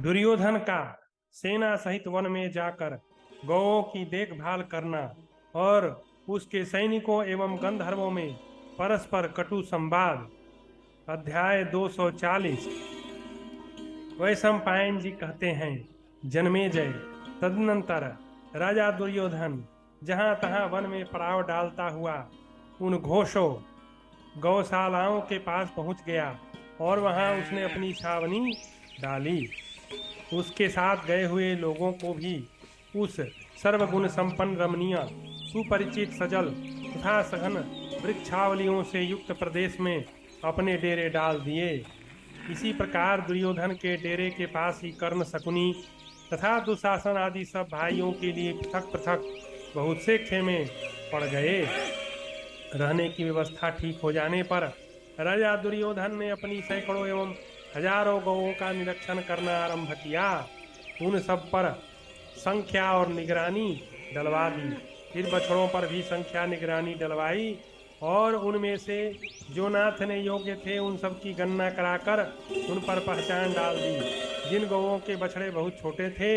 दुर्योधन का सेना सहित वन में जाकर गौओं की देखभाल करना और उसके सैनिकों एवं गंधर्वों में परस्पर कटु संवाद। अध्याय 240। वैशंपायन जी कहते हैं, जन्मेजय, तदनंतर राजा दुर्योधन जहां तहां वन में पड़ाव डालता हुआ उन घोषों गौशालाओं के पास पहुंच गया और वहां उसने अपनी छावनी डाली। उसके साथ गए हुए लोगों को भी उस सर्वगुण संपन्न रमणीय सुपरिचित सजल तथा सघन वृक्षावलियों से युक्त प्रदेश में अपने डेरे डाल दिए। इसी प्रकार दुर्योधन के डेरे के पास ही कर्ण, शकुनी तथा दुशासन आदि सब भाइयों के लिए पृथक पृथक बहुत से खेमे पड़ गए। रहने की व्यवस्था ठीक हो जाने पर राजा दुर्योधन ने अपनी सैकड़ों एवं हजारों गौओं का निरीक्षण करना आरंभ किया। उन सब पर संख्या और निगरानी डलवा दी। फिर बछड़ों पर भी संख्या निगरानी डलवाई और उनमें से जो नाथने योग्य थे उन सब की गणना कराकर उन पर पहचान डाल दी। जिन गौओं के बछड़े बहुत छोटे थे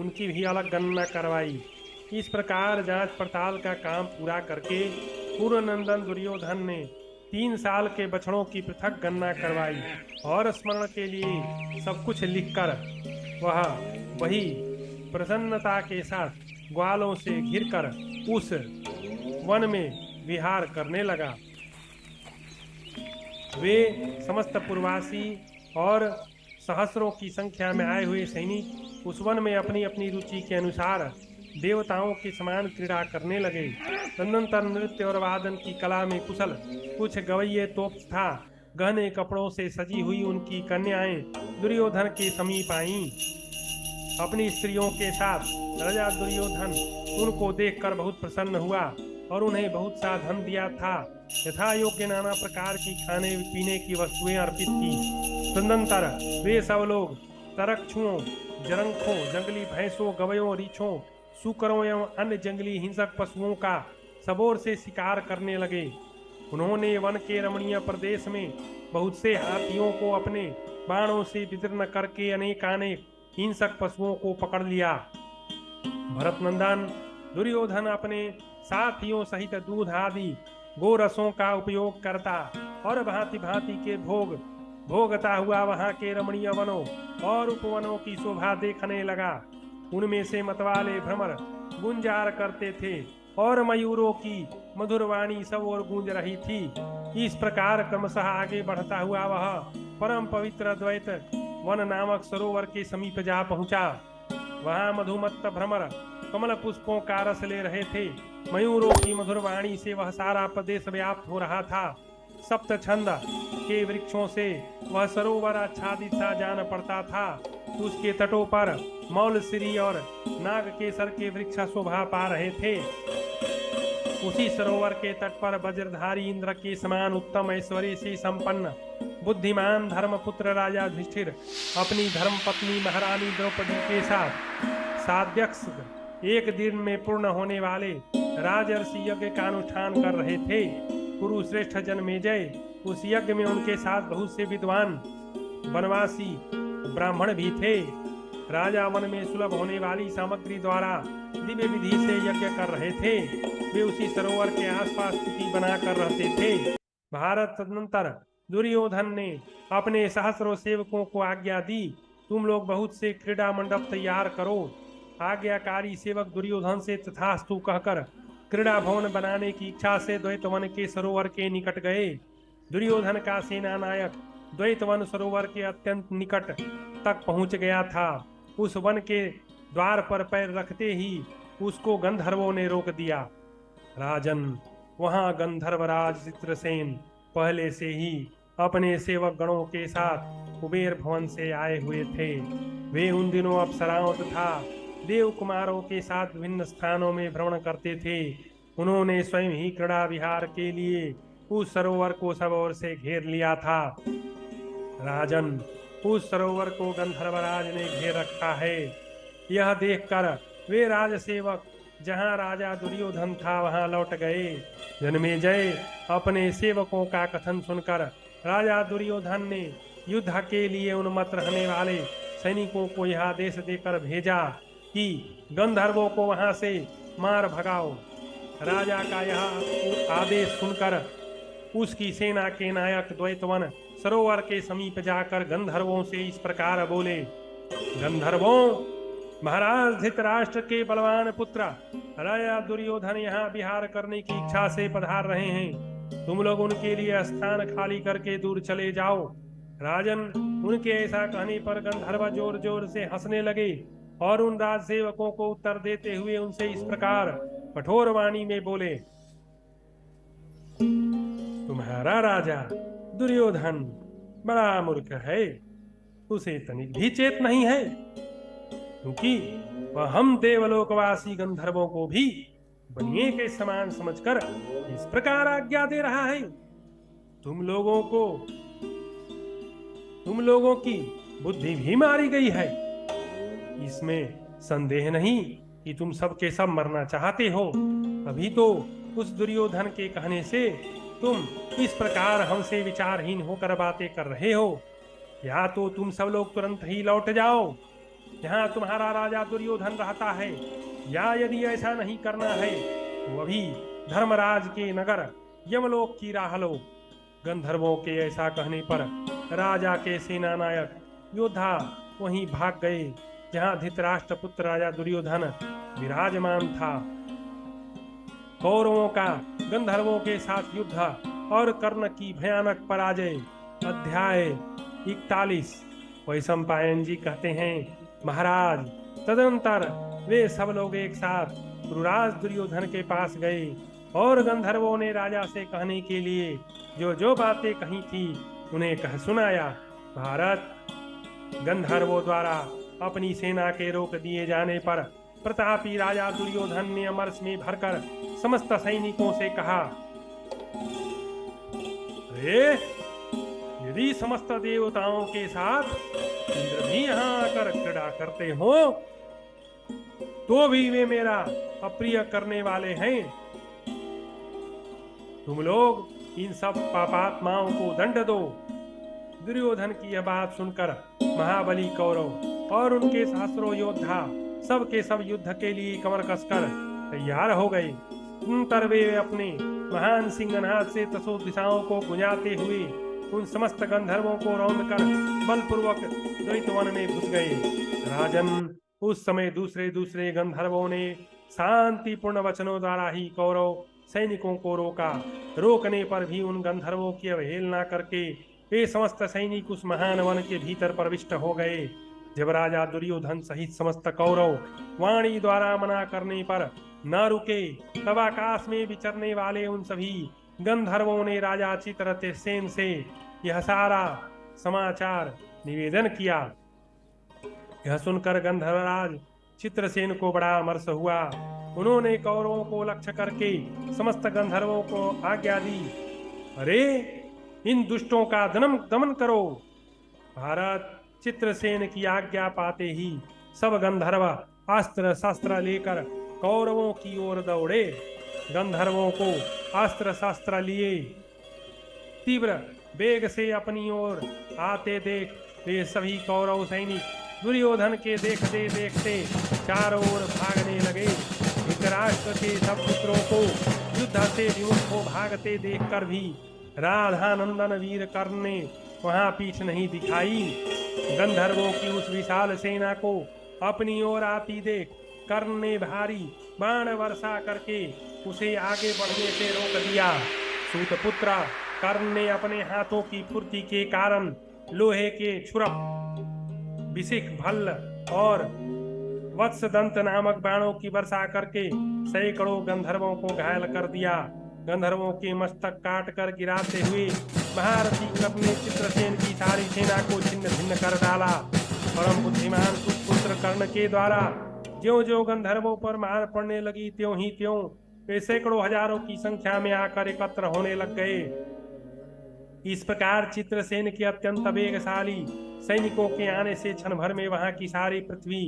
उनकी भी अलग गणना करवाई। इस प्रकार जांच पड़ताल का काम पूरा करके पूर्वनंदन दुर्योधन ने 3 साल के बछड़ों की पृथक गणना करवाई और स्मरण के लिए सब कुछ लिखकर वह वही प्रसन्नता के साथ ग्वालों से घिरकर उस वन में विहार करने लगा। वे समस्त पूर्वासी और सहस्रों की संख्या में आए हुए सैनिक उस वन में अपनी अपनी रुचि के अनुसार देवताओं के समान क्रीड़ा करने लगे। तदनंतर नृत्य और वादन की कला में कुशल कुछ गवैये तोप था गहने कपड़ों से सजी हुई उनकी कन्याएं दुर्योधन के समीप आईं। अपनी स्त्रियों के साथ राजा दुर्योधन उनको देखकर बहुत प्रसन्न हुआ और उन्हें बहुत सा धन दिया था। यथा योग्य नाना प्रकार की खाने पीने की वस्तुएं अर्पित की। तदनंतर वे सब लोग तरक्षुओं, जरंखों, जंगली भैंसों, गवयों, रीछों, सूकरों एवं अन्य जंगली हिंसक पशुओं का सबोर से शिकार करने लगे। उन्होंने वन के रमणीय प्रदेश में बहुत से हाथियों को अपने बाणों से विदीर्ण करके अनेकानेक हिंसक पशुओं को पकड़ लिया। भरतनंदन दुर्योधन अपने साथियों सहित दूध आदि गोरसों का उपयोग करता और भांति भांति के भोग भोगता हुआ वहां के रमणीय वनों और उपवनों की शोभा देखने लगा। उनमें से मतवाले भ्रमर गुंजार करते थे और मयूरों की मधुर वाणी सब ओर गूंज रही थी। इस प्रकार क्रमशः आगे बढ़ता हुआ वह परम पवित्र द्वैत वन नामक सरोवर के समीप जा पहुंचा। वहां मधुमत्त भ्रमर कमल पुष्पों का रस ले रहे थे। मयूरों की मधुर वाणी से वह सारा प्रदेश व्याप्त हो रहा था। सप्त छंद के वृक्षों से वह सरोवर आच्छादित सा जान पड़ता था। उसके तटों पर मौलश्री और नागकेसर के वृक्ष शोभा पा रहे थे। उसी सरोवर के तट पर वज्रधारी इंद्र के समान उत्तम ऐश्वर्य से संपन्न बुद्धिमान धर्मपुत्र राजा युधिष्ठिर अपनी धर्मपत्नी महारानी द्रौपदी के साथ साध्यक्ष एक दिन में पूर्ण होने वाले राजर्षि यज्ञ का अनुष्ठान कर रहे थे। कुरुश्रेष्ठ जन्मेजय, उस यज्ञ में उनके साथ बहुत से विद्वान वनवासी ब्राह्मण भी थे। राजा वन में सुलभ होने वाली सामग्री द्वारा दिव्य विधि से यज्ञ कर रहे थे। वे उसी सरोवर के आसपास कुटी बनाकर रहते थे। भारत तदनंतर दुर्योधन ने अपने सहस्रों सेवकों को आज्ञा दी, तुम लोग बहुत से क्रीड़ा मंडप तैयार करो। आज्ञाकारी सेवक दुर्योधन से तथास्तु कहकर क्रीड़ा भवन बनाने की इच्छा से द्वैतवन के सरोवर के निकट गए। दुर्योधन का सेना नायक द्वैतवन सरोवर के अत्यंत निकट तक पहुंच गया था। उस वन के द्वार पर पैर रखते ही उसको गंधर्वों ने रोक दिया। राजन, वहां गंधर्वराज चित्रसेन पहले से ही अपने सेवक गणों के साथ कुबेर भवन से आए हुए थे। वे उन दिनों अप्सराओं तथा देव कुमारों के साथ विभिन्न स्थानों में भ्रमण करते थे। उन्होंने स्वयं ही क्रीड़ा विहार के लिए उस सरोवर को सब ओर से घेर लिया था। राजन, उस सरोवर को गंधर्वराज ने घेर रखा है। यह देखकर वे राजसेवक जहां राजा दुर्योधन था वहां लौट गए। जन्मेजय, अपने सेवकों का कथन सुनकर राजा दुर्योधन ने युद्ध के लिए उन्मत्त रहने वाले सैनिकों को यह आदेश देकर भेजा कि गंधर्वों को वहां से मार भगाओ। राजा का यह आदेश सुनकर उसकी सेना के नायक द्वैतवन सरोवर के समीप जाकर गंधर्वों से इस प्रकार बोले। गंधर्वों, महाराज धृतराष्ट्र के बलवान पुत्र राजा दुर्योधन यहाँ विहार करने की इच्छा से पधार रहे हैं। तुम लोग उनके लिए स्थान खाली करके दूर चले जाओ। राजन, उनके ऐसा कहने पर गंधर्व जोर जोर से हंसने लगे और उन राजसेवकों को उत्तर देते हुए उनसे इस प्रकार कठोर वाणी में बोले। तुम्हारा राजा दुर्योधन बड़ा मूर्ख है, उसे तनिक भी चेत नहीं है, क्योंकि वह हम देवलोकवासी गंधर्वों को भी बनिए के समान समझकर इस प्रकार आज्ञा दे रहा है। तुम लोगों की बुद्धि भी मारी गई है। इसमें संदेह नहीं कि तुम सबके सब मरना चाहते हो, अभी तो उस दुर्योधन के कहने से तुम इस प्रकार हमसे विचारहीन होकर बातें कर रहे हो। या तो तुम सब लोग तुरंत ही लौट जाओ, यहाँ तुम्हारा राजा दुर्योधन रहता है, या यदि ऐसा नहीं करना है तो अभी धर्मराज के नगर यमलोक की राह लो। गंधर्वों के ऐसा कहने पर राजा के सेना नायक योद्धा वहीं भाग गए जहाँ धृतराष्ट्र पुत्र राजा दुर्योधन विराजमान था। कौरवों का गंधर्वों के साथ युद्ध और कर्ण की भयानक पराजय। अध्याय 41। वैशंपायन जी कहते हैं, महाराज तदनंतर वे सब लोग एक साथ गुरुराज दुर्योधन के पास गए और गंधर्वों ने राजा से कहने के लिए जो जो बातें कही थी उन्हें कह सुनाया। भारत, गंधर्वों द्वारा अपनी सेना के रोक दिए जाने पर प्रतापी राजा दुर्योधन ने अमरस में भरकर समस्त सैनिकों से कहा, अरे यदि समस्त देवताओं के साथ इंद्र भी यहाँ आकर क्रीड़ा करते हो तो भी वे मेरा अप्रिय करने वाले हैं। तुम लोग इन सब पापात्माओं को दंड दो। दुर्योधन की यह बात सुनकर महाबली कौरव और उनके सहस्रों योद्धा सब के सब युद्ध के लिए कमर कसकर तैयार हो गए। तर वे अपने महान सिंहनाद से दसों दिशाओं को गुंजाते हुए उन समस्त गंधर्वों को रौंद कर बलपूर्वक द्वैतवन में घुस गए। राजन, उस समय दूसरे दूसरे गंधर्वों ने शांतिपूर्ण वचनों द्वारा ही कौरव सैनिकों को रोका। रोकने पर भी उन गंधर्वों की अवहेलना करके वे समस्त सैनिक उस महान वन के भीतर प्रविष्ट हो गए। जब राजा दुर्योधन सहित समस्त कौरव वाणी द्वारा मना करने पर न रुके, तब आकाश में विचरने वाले उन सभी गंधर्वों ने राजा चित्रसेन से यह सारा समाचार निवेदन किया। यह सुनकर गंधर्वराज चित्रसेन को बड़ा अमर्ष हुआ। उन्होंने कौरवों को लक्ष्य करके समस्त गंधर्वों को आज्ञा दी, अरे इन दुष्टों का दमन करो। भारत, चित्रसेन की आज्ञा पाते ही सब गंधर्व अस्त्र शस्त्र लेकर कौरवों की ओर दौड़े। गंधर्वों को अस्त्र शस्त्र लिए तीव्र वेग से अपनी ओर आते देख वे सभी कौरव सैनिक दुर्योधन के देखते देखते चारों ओर भागने लगे। धृतराष्ट्र के सब पुत्रों को युद्ध से विमुख को भागते देखकर भी राधानंदन वीर कर्ण ने वहां पीठ नहीं दिखाई। गंधर्वों की उस विशाल सेना को अपनी ओर आती देख कर्ण ने भारी बाण वर्षा करके उसे आगे बढ़ने से रोक दिया। सूतपुत्र कर्ण ने अपने हाथों की फुर्ती के कारण लोहे के छुरप, विशिख भल्ल और वत्सदंत नामक बाणों की वर्षा करके सैकड़ों गंधर्वों को घायल कर दिया। गंधर्वों के मस्तक काट कर गिराते हुए महारथी कर्ण ने चित्रसेन की सारी सेना को छिन्न भिन्न कर डाला। परम बुद्धिमान सुपुत्र कर्ण के द्वारा ज्यों ज्यों गंधर्वों पर मार पड़ने लगी त्यों ही त्यों वे सैकड़ों हजारों की संख्या में आकर एकत्र होने लग गए। इस प्रकार चित्रसेन के अत्यंत वेगशाली सैनिकों के आने से क्षण भर में वहां की सारी पृथ्वी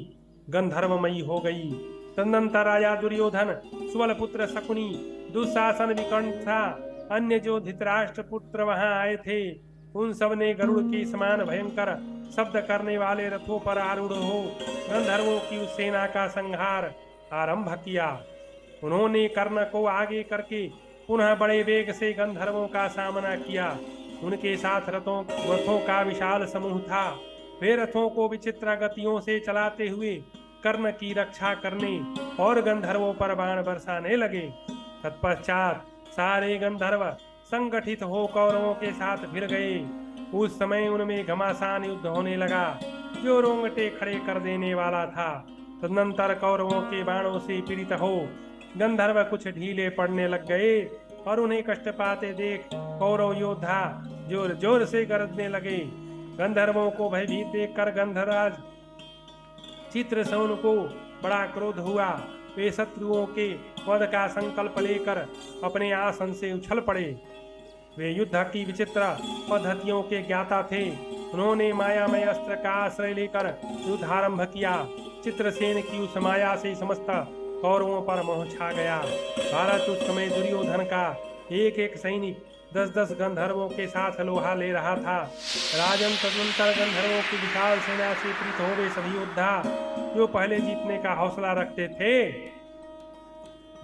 गंधर्वमयी हो गई। तदनंतर राजा दुर्योधन, सुबल पुत्र शकुनी, दुशासन, विकंठा, अन्य जो धृतराष्ट्र पुत्र वहां आए थे उन सब ने गरुड़ के समान भयंकर शब्द करने वाले रथों पर आरूढ़ हो गंधर्वों की उस सेना का संहार आरंभ किया। उन्होंने कर्ण को आगे करके पुनः बड़े वेग से गंधर्वों का सामना किया। उनके साथ रथों का विशाल समूह था। वे रथों को विचित्र गतियों से चलाते हुए कर्ण की रक्षा करने और गंधर्वों पर बाण बरसाने लगे। तत्पश्चात सारे गंधर्व संगठित हो कौरवों के साथ भिड़ गए। उस समय उनमें घमासान युद्ध होने लगा जो रोंगटे खड़े कर देने वाला था। तदनंतर कौरवों के बाणों से पीड़ित हो गंधर्व कुछ ढीले पड़ने लग गए और उन्हें कष्ट पाते देख कौरव योद्धा जोर जोर से गरजने लगे। गंधर्वों को भयभीत देखकर गंधर्वराज चित्रसेन को बड़ा क्रोध हुआ। वे शत्रुओं के वध का संकल्प लेकर अपने आसन से उछल पड़े। वे युद्ध की विचित्र पद्धतियों के ज्ञाता थे। उन्होंने मायामय अस्त्र का आश्रय लेकर युद्ध आरंभ किया। चित्रसेन की उस माया से समस्त कौरवों पर मोह छा गया। भारत उस समय दुर्योधन का एक एक सैनिक 10-10 गंधर्वों के साथ लोहा ले रहा था। राजन तदनंतर गंधर्वों की विशाल सेना से पीड़ित हो गए सभी योद्धा जो पहले जीतने का हौसला रखते थे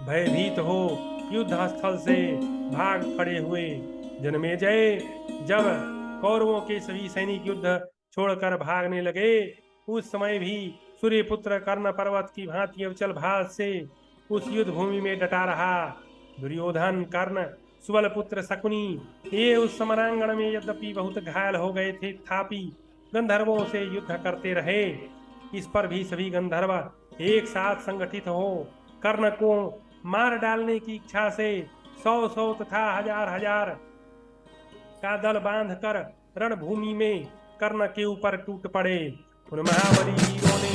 भयभीत हो युद्ध स्थल से भाग खड़े हुए। जन्मेजय जब कौरवों के सभी सैनिक युद्ध छोड़कर भागने लगे उस समय भी सूर्यपुत्र कर्ण पर्वत की भांति अविचल भाव से उस युद्ध भूमि में डटा रहा। दुर्योधन कर्ण सुबल पुत्र शकुनी ये उस समरांगण में यद्यपि बहुत घायल हो गए थे तथापि गंधर्वों से युद्ध करते रहे। इस पर भी सभी गंधर्व एक साथ संगठित हो कर्ण को मार डालने की इच्छा से 100-100 तथा 1000-1000 का दल बांधकर रणभूमि में कर्ण के ऊपर टूट पड़े। उन महाबली वीरों ने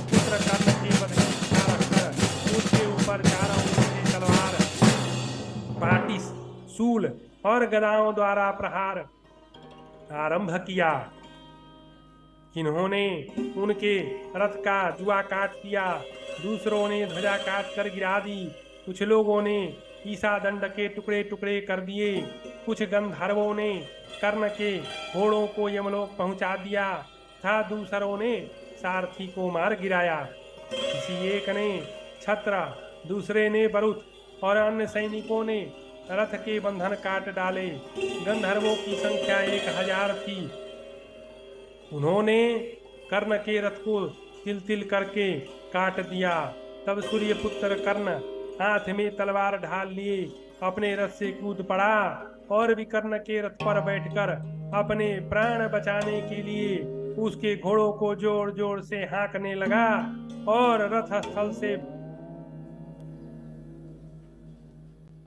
पुत्र कर्ण के वध की इच्छा रखकर उसके ऊपर चारों ओर से तलवार पाटी शूल और गदाओं द्वारा प्रहार आरंभ किया। किन्होंने उनके रथ का जुआ काट दिया, दूसरों ने ध्वजा काट कर गिरा दी, कुछ लोगों ने ईसा दंड के टुकड़े टुकड़े कर दिए, कुछ गंधर्वों ने कर्ण के घोड़ों को यमलोक पहुंचा दिया तथा दूसरों ने सारथी को मार गिराया। किसी एक ने छत्र, दूसरे ने बरूथ और अन्य सैनिकों ने रथ के बंधन काट डाले। गंधर्वों की संख्या 1000 थी। उन्होंने कर्ण के रथ को तिल तिल करके काट दिया। तब सूर्यपुत्र कर्ण हाथ में तलवार ढाल लिए अपने रथ से कूद पड़ा और विकर्ण के रथ पर बैठकर अपने प्राण बचाने के लिए उसके घोड़ों को जोर जोर से हाँकने लगा और रथ स्थल से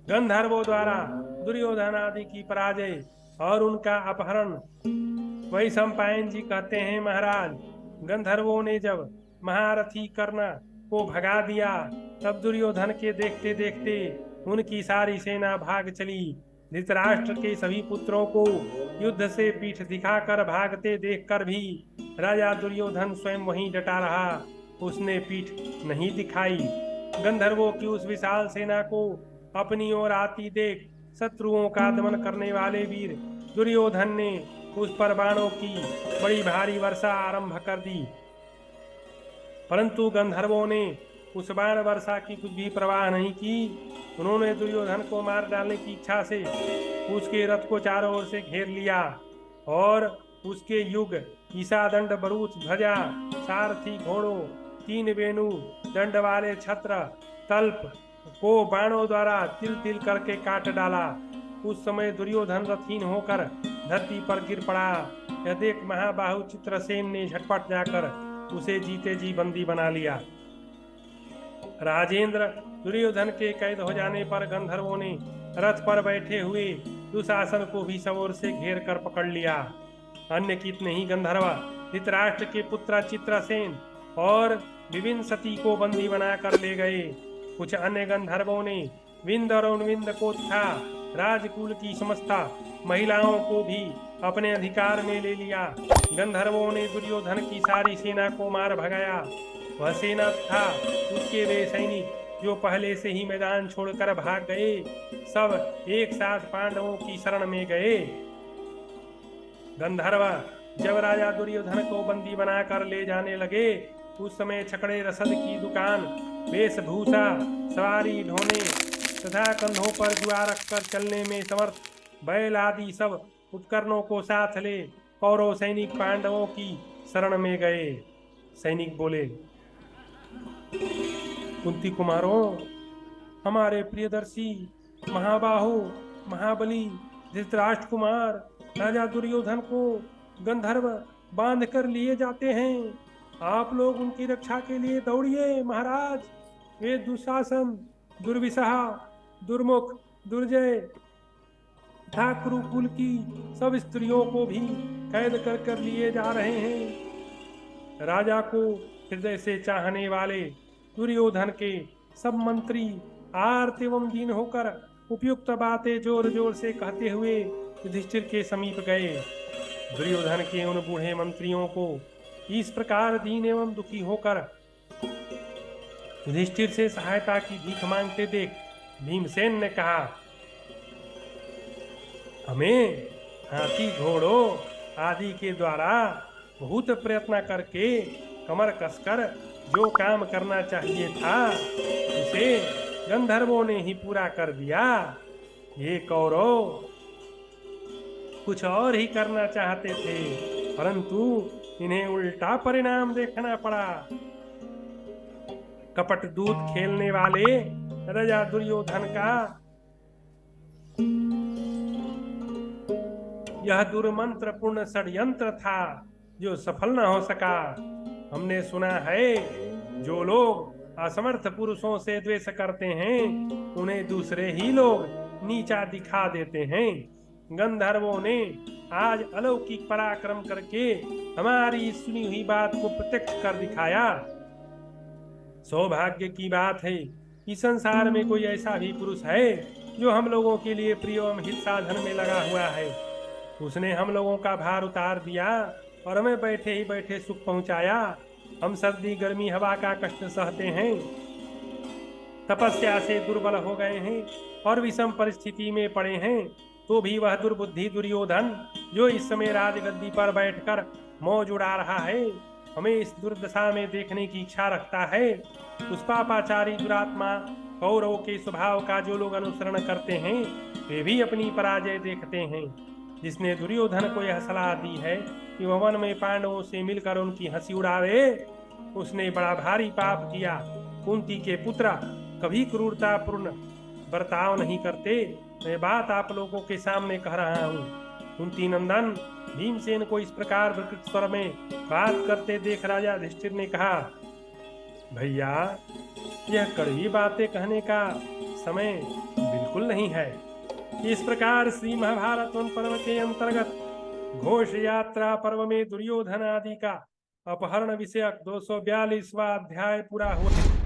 गंधर्वों द्वारा दुर्योधन आदि की पराजय और उनका अपहरण। वैशंपायन जी कहते हैं महाराज गंधर्वों ने जब महारथी कर्ण को भगा दिया तब दुर्योधन के देखते देखते उनकी सारी सेना भाग चली। धृतराष्ट्र के सभी पुत्रों को युद्ध से पीठ दिखाकर भागते देखकर भी राजा दुर्योधन स्वयं वहीं डटा रहा, उसने पीठ नहीं दिखाई। गंधर्वों की उस विशाल सेना को अपनी ओर आती देख शत्रुओं का दमन करने वाले वीर दुर्योधन ने उस पर बाणों की बड़ी भारी वर्षा आरंभ कर दी, परंतु गंधर्वों ने उस बाण वर्षा की कुछ भी परवाह नहीं की। उन्होंने दुर्योधन को मार डालने की इच्छा से उसके रथ को चारों ओर से घेर लिया और उसके युग ईसा दंड बरूच ध्वजा सारथी घोड़ों 3 वेणु दंड वाले छत्र तल्प को बाणों द्वारा तिल तिल करके काट डाला। उस समय दुर्योधन रथहीन होकर धरती पर गिर पड़ा। यह देख महाबाहु चित्रसेन ने झटपट जाकर उसे जीते जी बंदी बना लिया। राजेंद्र दुर्योधन के कैद हो जाने पर गंधर्वों ने रथ पर बैठे हुए दुशासन को भी सब ओर से घेर कर पकड़ लिया। अन्य कितने ही गंधर्व धृतराष्ट्र के पुत्र चित्रसेन और विभिन्न सती को बंदी बनाकर ले गए। कुछ अन्य गंधर्वों ने विंद और उन्विंद को तथा राजकुल की समस्त महिलाओं को भी अपने अधिकार में ले लिया। गंधर्वों ने दुर्योधन की सारी सेना को मार भगाया। वह सेना था उसके वे सैनिक जो पहले से ही मैदान छोड़कर भाग गए, सब एक साथ पांडवों की शरण में गए। गंधर्व जब राजा दुर्योधन को बंदी बनाकर ले जाने लगे, उस समय छकड़े रसद की दुकान, वेशभूषा, सवारी ढोने तथा कंधों पर जुआ रखकर चलने में समर्थ बैल आदि सब उपकरणों को साथ ले कौरव सैनिक पांडवों की शरण में गए। सैनिक बोले, कुंती कुमारों, हमारे प्रियदर्शी महाबाहु महाबली धृतराष्ट्र कुमार राजा दुर्योधन को गंधर्व बांध कर लिए जाते हैं। आप लोग उनकी रक्षा के लिए दौड़िए महाराज। वे दुशासन, दुर्विसहा, दुर्मुख, दुर्जय तथा कुरुकुल की सब स्त्रियों को भी कैद कर लिए जा रहे हैं। राजा को हृदय से चाहने वाले दुर्योधन के सब मंत्री आर्त एवं दीन होकर उपयुक्त बातें जोर जोर से कहते हुए युधिष्ठिर के समीप गए। दुर्योधन के उन बूढ़े मंत्रियों को इस प्रकार दीन एवं दुखी होकर युधिष्ठिर से सहायता की भीख मांगते देख भीमसेन ने कहा, हमें हाथी घोड़ों आदि के द्वारा बहुत प्रयत्न करके कमर कसकर जो काम करना चाहिए था उसे गंधर्वों ने ही पूरा कर दिया। ये कौरव कुछ और ही करना चाहते थे, परंतु इन्हें उल्टा परिणाम देखना पड़ा। कपट दूत खेलने वाले राजा दुर्योधन का यह दुर्मंत्र पूर्ण षड्यंत्र था जो सफल न हो सका। हमने सुना है जो लोग असमर्थ पुरुषों से द्वेष करते हैं उन्हें दूसरे ही लोग नीचा दिखा देते हैं। गंधर्वों ने आज अलौकिक पराक्रम करके हमारी सुनी हुई बात को प्रत्यक्ष कर दिखाया। सौभाग्य की बात है कि संसार में कोई ऐसा भी पुरुष है जो हम लोगों के लिए प्रिय एवं हित साधन में लगा हुआ है। उसने हम लोगों का भार उतार दिया और हमें बैठे ही बैठे सुख पहुंचाया। हम सर्दी गर्मी हवा का कष्ट सहते हैं, तपस्या से दुर्बल हो गए हैं और विषम परिस्थिति में पड़े हैं, तो भी वह दुर्बुद्धि दुर्योधन जो इस समय राजगद्दी पर बैठकर मौज उड़ा रहा है, हमें इस दुर्दशा में देखने की इच्छा रखता है। उस पापाचारी दुरात्मा कौरवों के स्वभाव का जो लोग अनुसरण करते हैं वे भी अपनी पराजय देखते हैं। जिसने दुर्योधन को यह सलाह दी है कि वह वन में पांडवों से मिलकर उनकी हंसी उड़ावे, उसने बड़ा भारी पाप किया। कुंती के पुत्र कभी क्रूरतापूर्ण बर्ताव नहीं करते। मैं बात आप लोगों के सामने कह रहा हूँ। कुंती नंदन भीमसेन को इस प्रकार विकृत स्वर में बात करते देख राजा युधिष्ठिर ने कहा, भैया, यह कड़वी बातें कहने का समय बिल्कुल नहीं है। इस प्रकार श्री महाभारत वन पर्व के अंतर्गत घोष यात्रा पर्व में दुर्योधन आदि का अपहरण विषयक 242वां अध्याय पूरा हुआ।